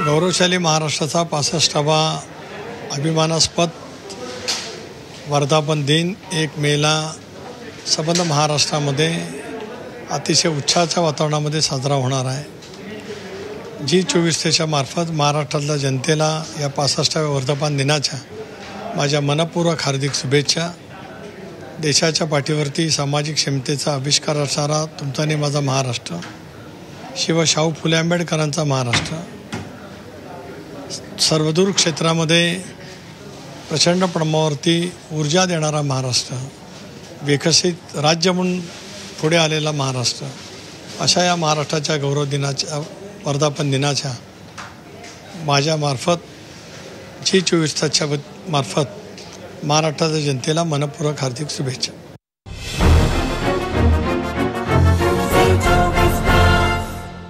गौरवशाली महाराष्ट्राचा 65वा अभिमानास्पद वर्धापन दिन 1 मेला संबंध महाराष्ट्रामध्ये अतिशय उत्साहाच्या वातावरणामध्ये साजरा होणार आहे. G24 मार्फत महाराष्ट्रातल्या जनतेला या 65व्या वर्धापन दिनाच्या माझ्या मनपूर्वक हार्दिक शुभेच्छा. देशाच्या पाठीवरती सामाजिक क्षमतेचा आविष्कार असणारा तुमचा आणि माझा महाराष्ट्र, शिव शाहू फुले आंबेडकरांचा महाराष्ट्र, सर्वदूर क्षेत्रामध्ये प्रचंड प्रमाणावरती ऊर्जा देणारा महाराष्ट्र, विकसित राज्य म्हणून पुढे आलेला महाराष्ट्र, अशा या महाराष्ट्राच्या गौरव दिनाच्या वर्धापन दिनाच्या माझ्या मार्फत G24 मार्फत महाराष्ट्राच्या जनतेला मनपूर्वक हार्दिक शुभेच्छा.